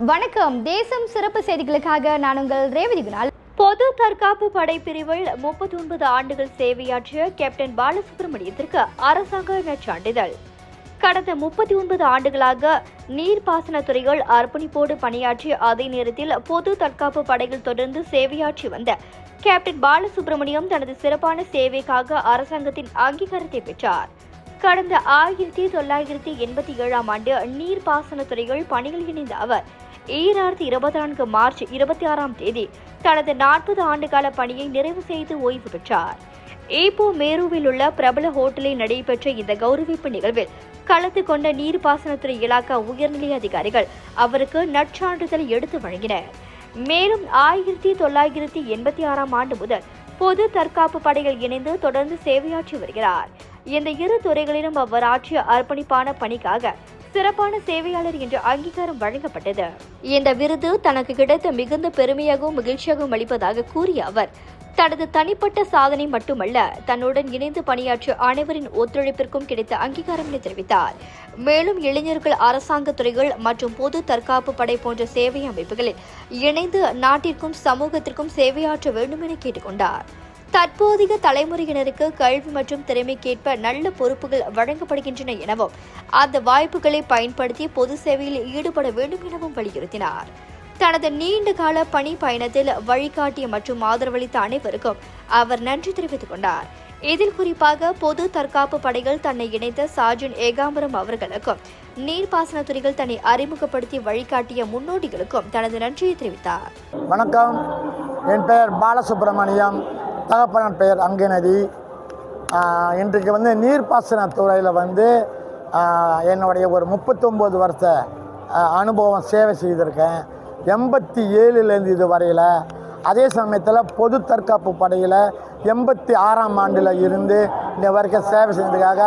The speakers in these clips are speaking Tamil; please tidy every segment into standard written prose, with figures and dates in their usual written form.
வணக்கம். தேசம் சிறப்பு செய்திகளுக்காக நான் உங்கள் ரேவதி குணால். பொது தற்காப்பு படை பிரிவில் 39 ஆண்டுகள் சேவையாற்றிய கேப்டன் பாலசுப்ரமணியத்திற்கு அரசாங்க நற்சான்றிதழ். கடந்த 39 ஆண்டுகளாக நீர்ப்பாசனத்துறையில் அர்ப்பணிப்போடு பணியாற்றிய அதே நேரத்தில் பொது தற்காப்பு படையில் தொடர்ந்து சேவையாற்றி வந்த கேப்டன் பாலசுப்ரமணியம் தனது சிறப்பான சேவைக்காக அரசாங்கத்தின் அங்கீகாரத்தை பெற்றார். கடந்த 1987ஆம் ஆண்டு நீர்ப்பாசனத்துறையில் பணியில் இணைந்த அவர் 2024 மார்ச் 26ஆம் தேதி தனது 40 ஆண்டுகால பணியை நிறைவு செய்து ஓய்வு பெற்றார். ஈப்போ மேருவில் உள்ள பிரபல ஹோட்டலில் நடைபெற்ற இந்த கௌரவிப்பு நிகழ்வில் கலந்து கொண்ட நீர்ப்பாசனத்துறை இலாக்கா உயர்நிலை அதிகாரிகள் அவருக்கு நற்சான்றிதழ் எடுத்து வழங்கினர். மேலும் 1986ஆம் ஆண்டு முதல் பொது தற்காப்பு படையில் இணைந்து தொடர்ந்து சேவையாற்றி வருகிறார். இந்த இரு துறைகளிலும் அவர் ஆற்றிய அர்ப்பணிப்பான பணிக்காக சிறப்பான சேவையாளர் என்ற அங்கீகாரம் வழங்கப்பட்டது. இந்த விருது தனக்கு கிடைத்த மிகுந்த பெருமையாகவும் மகிழ்ச்சியாகவும் அளிப்பதாக கூறிய அவர் தனது தனிப்பட்ட சாதனை மட்டுமல்ல, தன்னுடன் இணைந்து பணியாற்றிய அனைவரின் ஒத்துழைப்பிற்கும் கிடைத்த அங்கீகாரம் என தெரிவித்தார். மேலும் இளைஞர்கள் அரசாங்க துறைகள் மற்றும் பொது தற்காப்பு படை போன்ற சேவை அமைப்புகளில் இணைந்து நாட்டிற்கும் சமூகத்திற்கும் சேவையாற்ற வேண்டும் என கேட்டுக்கொண்டார். தற்போதைய தலைமுறையினருக்கு கல்வி மற்றும் திறமைக்கேற்ப நல்ல பொறுப்புகள் வழங்கப்படுகின்றன எனவும் அந்த வாய்ப்புகளை பயன்படுத்தி பொது சேவையில் ஈடுபட வேண்டும் எனவும் வலியுறுத்தினார். தனது நீண்ட கால பணி பயணத்தில் வழிகாட்டிய மற்றும் ஆதரவளித்த அனைவருக்கும் அவர் நன்றி தெரிவித்துக் கொண்டார். இதில் குறிப்பாக பொது தற்காப்பு படைகள் தன்னை இணைத்த சார்ஜன் ஏகாம்பரம் அவர்களுக்கும் நீர்ப்பாசனத்துறைகள் தன்னை அறிமுகப்படுத்தி வழிகாட்டிய முன்னோடிகளுக்கும் தனது நன்றியை தெரிவித்தார். வணக்கம், என் பெயர் பாலசுப்ரமணியம், தகப்பனார் பெயர் அங்கநதி. இன்றைக்கு நீர்ப்பாசனத்துறையில் என்னுடைய ஒரு 39 வருஷ அனுபவம் சேவை செய்திருக்கேன். 87லேருந்து இது வரையில். அதே சமயத்தில் பொது தற்காப்பு படையில் 86ஆம் ஆண்டில் இருந்து இந்த வரைக்கும் சேவை செய்ததுக்காக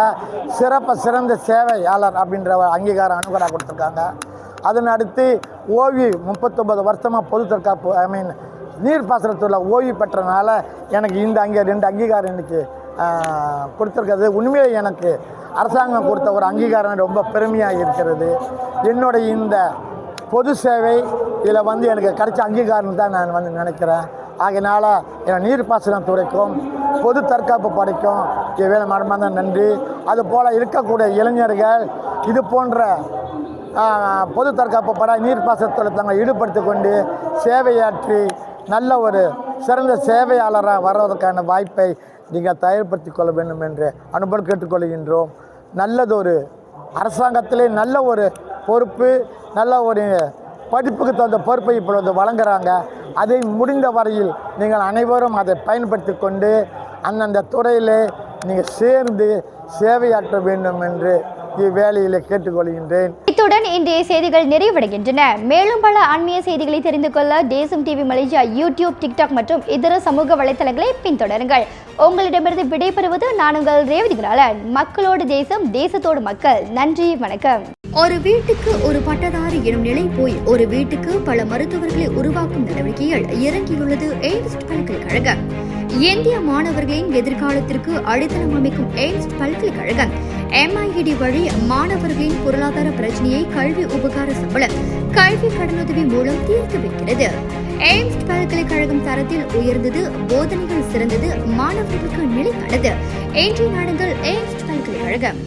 சிறந்த சேவையாளர் அப்படின்ற அங்கீகாரம் அனுகூலம் கொடுத்துருக்காங்க. அதன் அடுத்து ஓய்வு 39 வருஷமாக பொது தற்காப்பு நீர்ப்பாசனத்துறையில் ஓய்வு பெற்றனால எனக்கு இந்த 2 அங்கீகாரம் எனக்கு கொடுத்துருக்கிறது. உண்மையிலே எனக்கு அரசாங்கம் கொடுத்த ஒரு அங்கீகாரம் ரொம்ப பெருமையாக இருக்கிறது. என்னுடைய இந்த பொது சேவை இதில் எனக்கு கிடைச்ச அங்கீகாரம் தான் நான் நினைக்கிறேன். ஆகையினால என் நீர்ப்பாசனத்துறைக்கும் பொது தற்காப்பு படைக்கும் வேலை மனமார்ந்த நன்றி. அதுபோல் இருக்கக்கூடிய இளைஞர்கள் இது போன்ற பொது தற்காப்பு படை நீர்ப்பாசனத்துறை தங்களை ஈடுபடுத்தி கொண்டு சேவையாற்றி நல்ல ஒரு சிறந்த சேவையாளராக வர்றதுக்கான வாய்ப்பை நீங்கள் தயார்படுத்திக் கொள்ள வேண்டும் என்று அனுபவம் கேட்டுக்கொள்கின்றோம். நல்லதொரு அரசாங்கத்திலே நல்ல ஒரு பொறுப்பு, நல்ல ஒரு படிப்புக்கு தகுந்த பொறுப்பை இப்பொழுது வழங்குகிறாங்க. அதை முடிந்த வரையில் நீங்கள் அனைவரும் அதை பயன்படுத்தி கொண்டு அந்தந்த துறையிலே நீங்கள் சேர்ந்து சேவையாற்ற வேண்டும் என்று இவ்வேளையிலே கேட்டுக்கொள்கின்றேன். இத்துடன் இன்றைய செய்திகள் நிறைவடைகின்றன. மேலும் பல ஆன்மீக செய்திகளை தெரிந்து கொள்ள தேசம் டிவி மலேசியா யூடியூப், டிக்டாக் மற்றும் இதர சமூக வலைத்தளங்களை பின்தொடருங்கள். உங்களிடமிருந்து விடைபெறுவது நான் உங்கள் ரேவதி குணாலன். மக்களோடு தேசம், தேசத்தோடு மக்கள். நன்றி, வணக்கம். ஒரு வீட்டுக்கு ஒரு பட்டதாரி எனும் நிலை போய் ஒரு வீட்டுக்கு பல மருத்துவர்களை உருவாக்கும் நடவடிக்கையில் இறங்கியுள்ளது எய்ம்ஸ் பல்கலைக்கழகம். இந்திய மாணவர்களின் எதிர்காலத்திற்கு அடித்தளம் அமைக்கும் எய்ம்ஸ் பல்கலைக்கழகம் MIED வழி மாணவர்களின் பொருளாதார பிரச்சனையை கல்வி உபகார சம்பளம், கல்வி கடனுதவி மூலம் தீர்த்து வைக்கிறது. எய்ம்ஸ் பல்கலைக்கழகம் தரத்தில் உயர்ந்தது, போதனைகள் சிறந்தது, மாணவர்களுக்கு நிலையானது. இன்றைய நாடுகள் எய்ம்ஸ் பல்கலைக்கழகம்.